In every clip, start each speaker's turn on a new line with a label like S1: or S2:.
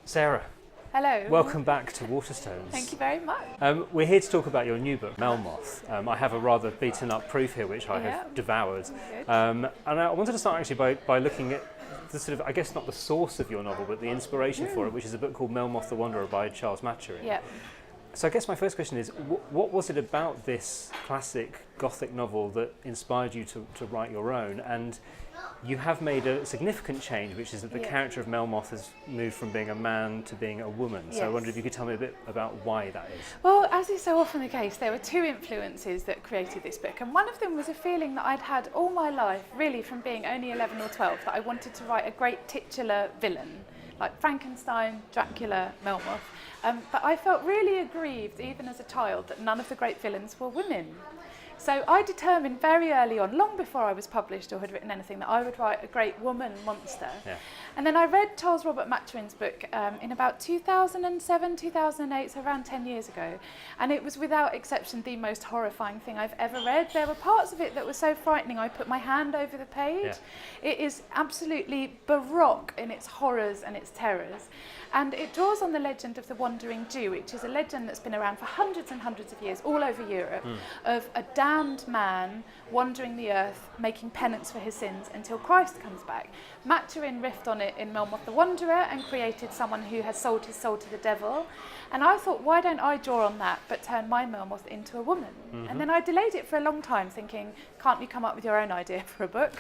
S1: Sarah,
S2: Hello.
S1: welcome back to Waterstones.
S2: Thank you very much.
S1: We're here to talk about your new book, Melmoth. I have a rather beaten up proof here which I have devoured. And I wanted to start actually by looking at the sort of, I guess not the source of your novel, but the inspiration for it, which is a book called Melmoth the Wanderer by Charles Maturin.
S2: Yeah.
S1: So I guess my first question is, what was it about this classic Gothic novel that inspired you to write your own? And you have made a significant change, which is that the character of Melmoth has moved from being a man to being a woman. So I wondered if you could tell me a bit about why that is.
S2: Well, as is so often the case, there were two influences that created this book. And one of them was a feeling that I'd had all my life, really from being only 11 or 12, that I wanted to write a great titular villain, like Frankenstein, Dracula, Melmoth. But I felt really aggrieved, even as a child, that none of the great villains were women. So I determined very early on, long before I was published or had written anything, that I would write a great woman monster. Yeah. And then I read Charles Robert Maturin's book in about 2007, 2008, so around 10 years ago. And it was without exception the most horrifying thing I've ever read. There were parts of it that were so frightening I put my hand over the page. Yeah. It is absolutely baroque in its horrors and its terrors. And it draws on the legend of the Wandering Jew, which is a legend that's been around for hundreds and hundreds of years all over Europe, of a damned man wandering the earth, making penance for his sins until Christ comes back. Maturin riffed on it in Melmoth the Wanderer and created someone who has sold his soul to the devil. And I thought, why don't I draw on that but turn my Melmoth into a woman? And then I delayed it for a long time, thinking, can't you come up with your own idea for a book?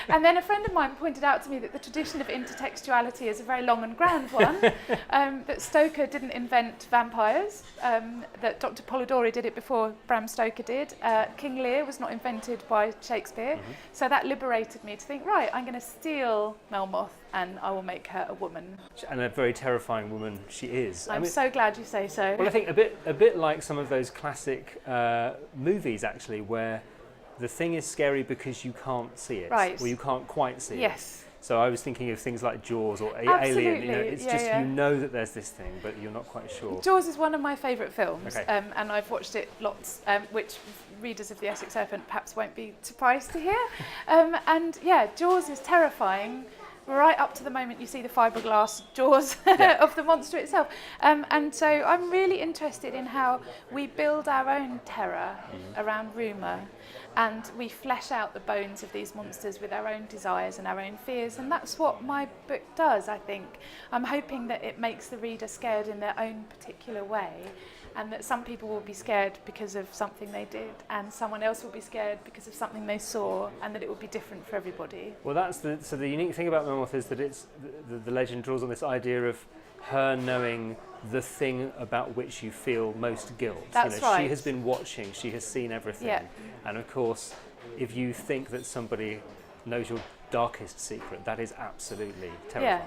S2: And then a friend of mine pointed out to me that the tradition of intertextuality is a very long and grand one, that Stoker didn't invent vampires, that Dr. Polidori did it before Bram Stoker did. King Lear was not invented by Shakespeare. So that liberated me to think, right, I'm going to steal Melmoth and I will make her a woman.
S1: And a very terrifying woman she is.
S2: I'm so glad you say so.
S1: Well, I think a bit like some of those classic movies, actually, where the thing is scary because you can't see it, or you can't quite see it.
S2: Yes.
S1: So I was thinking of things like Jaws or Alien. You know, it's you know that there's this thing, but you're not quite sure.
S2: Jaws is one of my favourite films, and I've watched it lots, which readers of The Essex Serpent perhaps won't be surprised to hear. And yeah, Jaws is terrifying, right up to the moment you see the fiberglass jaws of the monster itself. And so I'm really interested in how we build our own terror around rumour, and we flesh out the bones of these monsters with our own desires and our own fears, and that's what my book does, I think. I'm hoping that it makes the reader scared in their own particular way, and that some people will be scared because of something they did, and someone else will be scared because of something they saw, and that it will be different for everybody.
S1: Well, so the unique thing about Melmoth is that it's the legend draws on this idea of her knowing the thing about which you feel most guilt.
S2: That's right.
S1: She has been watching, she has seen everything. Yeah. And of course, if you think that somebody knows your darkest secret, that is absolutely terrifying.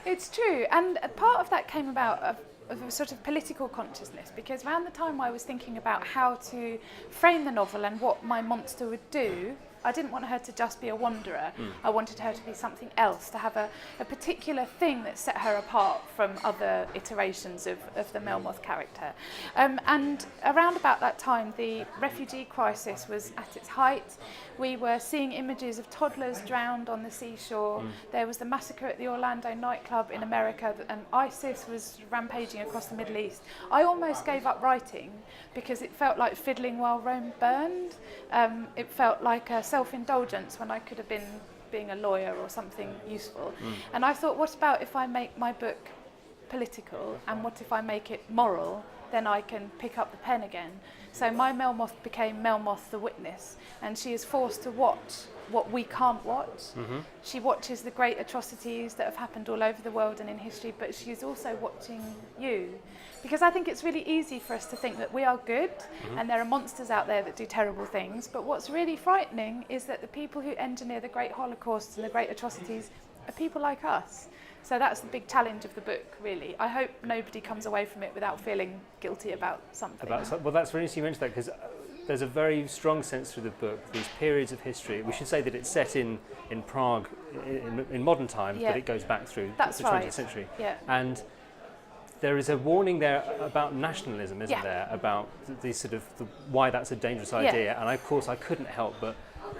S2: Yeah, it's true. And a part of that came about of a sort of political consciousness, because around the time I was thinking about how to frame the novel and what my monster would do, I didn't want her to just be a wanderer. I wanted her to be something else, to have a particular thing that set her apart from other iterations of the Melmoth character. And around about that time, the refugee crisis was at its height. We were seeing images of toddlers drowned on the seashore. There was the massacre at the Orlando nightclub in America, and ISIS was rampaging across the Middle East. I almost gave up writing because it felt like fiddling while Rome burned. It felt like a self-indulgence when I could have been being a lawyer or something useful. And I thought, what about if I make my book political, and what if I make it moral? Then I can pick up the pen again. So my Melmoth became Melmoth the Witness, and she is forced to watch what we can't watch. She watches the great atrocities that have happened all over the world and in history, but she's also watching you. Because I think it's really easy for us to think that we are good and there are monsters out there that do terrible things, but what's really frightening is that the people who engineer the great holocausts and the great atrocities are people like us. So that's the big challenge of the book, really. I hope nobody comes away from it without feeling guilty about something.
S1: Well, that's really interesting you mentioned that, because there's a very strong sense through the book, these periods of history. We should say that it's set in Prague in modern times, but it goes back through the 20th century. Yeah. And there is a warning there about nationalism, isn't there? About the sort of why that's a dangerous idea. And of course, I couldn't help but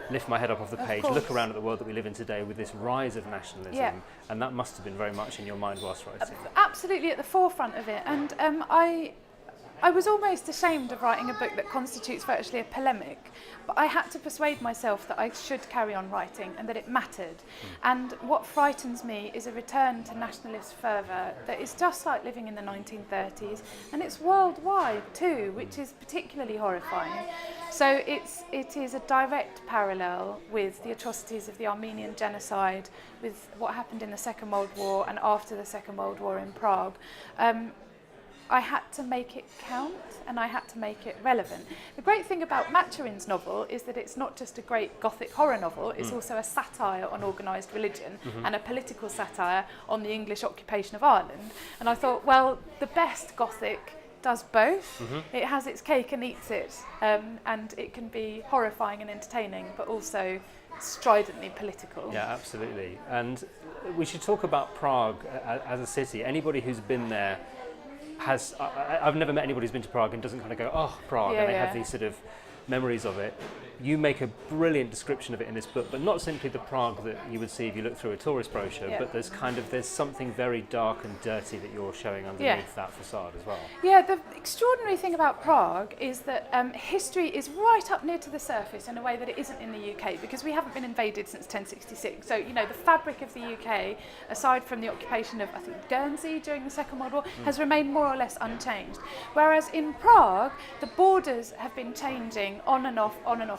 S1: lift my head up off the page,
S2: course.
S1: look around at the world that we live in today with this rise of nationalism,
S2: Yeah.
S1: and that must have been very much in your mind whilst writing.
S2: Absolutely at the forefront of it, and I was almost ashamed of writing a book that constitutes virtually a polemic, but I had to persuade myself that I should carry on writing and that it mattered. And what frightens me is a return to nationalist fervour that is just like living in the 1930s, and it's worldwide too, which is particularly horrifying. So it is a direct parallel with the atrocities of the Armenian genocide, with what happened in the Second World War and after the Second World War in Prague. I had to make it count and I had to make it relevant. The great thing about Maturin's novel is that it's not just a great Gothic horror novel, it's also a satire on organised religion and a political satire on the English occupation of Ireland. And I thought, well, the best Gothic does both. It has its cake and eats it, and it can be horrifying and entertaining, but also stridently political.
S1: Yeah, absolutely. And we should talk about Prague as a city. Anybody who's been there has, I've never met anybody who's been to Prague and doesn't kind of go, oh, Prague, and they have these sort of memories of it. You make a brilliant description of it in this book, but not simply the Prague that you would see if you look through a tourist brochure, but there's something very dark and dirty that you're showing underneath that facade as well.
S2: Yeah, the extraordinary thing about Prague is that history is right up near to the surface in a way that it isn't in the UK, because we haven't been invaded since 1066. So, you know, the fabric of the UK, aside from the occupation of, I think, Guernsey during the Second World War, has remained more or less unchanged. Whereas in Prague, the borders have been changing on and off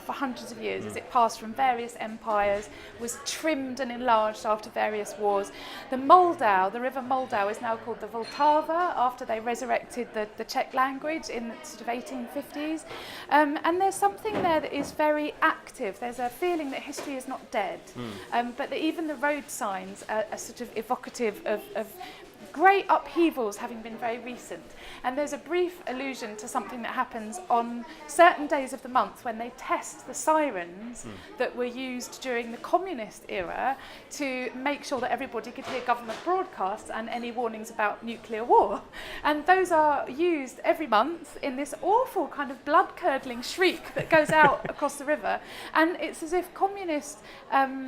S2: for hundreds of years as it passed from various empires, was trimmed and enlarged after various wars. The Moldau, the river Moldau, is now called the Vltava after they resurrected the Czech language in the sort of 1850s. And there's something there that is very active. There's a feeling that history is not dead, but that even the road signs are sort of evocative of great upheavals having been very recent. And there's a brief allusion to something that happens on certain days of the month when they test the sirens that were used during the communist era to make sure that everybody could hear government broadcasts and any warnings about nuclear war. And those are used every month in this awful kind of blood-curdling shriek that goes out across the river. And it's as if communist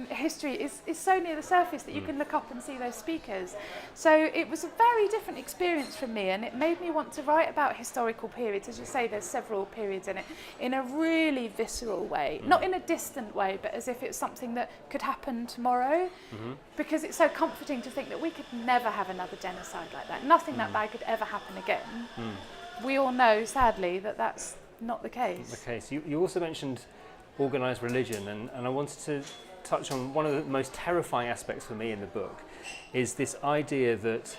S2: history is so near the surface that you can look up and see those speakers. So it was a very different experience for me, and it made me want to write about historical periods. As you say, there's several periods in it, in a really visceral way, not in a distant way, but as if it's something that could happen tomorrow, because it's so comforting to think that we could never have another genocide like that. Nothing that bad could ever happen again. We all know, sadly, that that's not the case.
S1: Okay, so you also mentioned organised religion, and I wanted to touch on one of the most terrifying aspects for me in the book is this idea that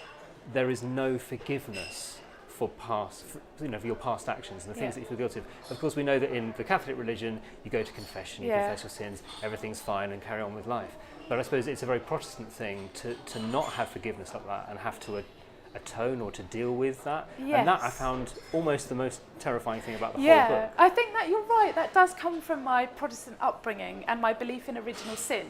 S1: there is no forgiveness for for your past actions and the things that you feel guilty of. Of course, we know that in the Catholic religion, you go to confession, you confess your sins, everything's fine, and carry on with life. But I suppose it's a very Protestant thing to not have forgiveness like that and have to atone or to deal with that. And that I found almost the most terrifying thing about the whole book.
S2: Yeah, I think that you're right. That does come from my Protestant upbringing and my belief in original sin,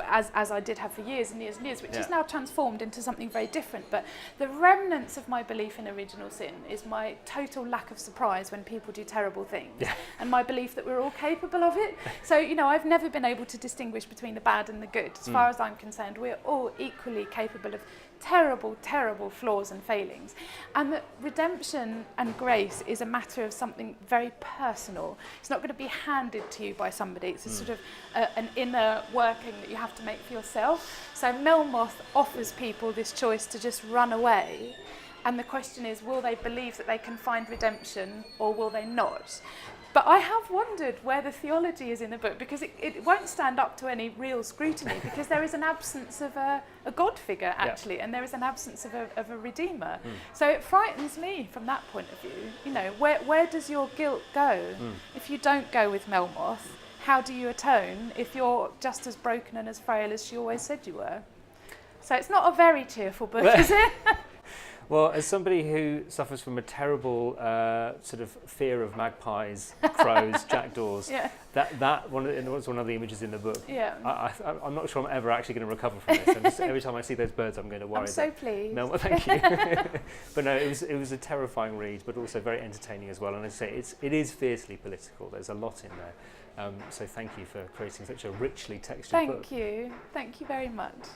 S2: as I did have for years and years and years, which is now transformed into something very different. But the remnants of my belief in original sin is my total lack of surprise when people do terrible things, and my belief that we're all capable of it. So, you know, I've never been able to distinguish between the bad and the good. As far as I'm concerned, we're all equally capable of terrible, terrible flaws and failings. And that redemption and grace is a matter of something very personal. It's not going to be handed to you by somebody. It's a sort of an inner working that you have to make for yourself. So Melmoth offers people this choice to just run away. And the question is, will they believe that they can find redemption or will they not? But I have wondered where the theology is in the book, because it won't stand up to any real scrutiny, because there is an absence of a God figure, actually, and there is an absence of a redeemer. So it frightens me from that point of view. You know, where does your guilt go? If you don't go with Melmoth, how do you atone if you're just as broken and as frail as she always said you were? So it's not a very cheerful book, is it?
S1: Well, as somebody who suffers from a terrible sort of fear of magpies, crows, jackdaws, that one was one of the images in the book. Yeah. I'm not sure I'm ever actually going to recover from this. Just, every time I see those birds, I'm going to worry.
S2: I'm so pleased.
S1: No, thank you. But no, it was a terrifying read, but also very entertaining as well. And as I say, it is fiercely political. There's a lot in there. So thank you for creating such a richly textured book.
S2: Thank you very much.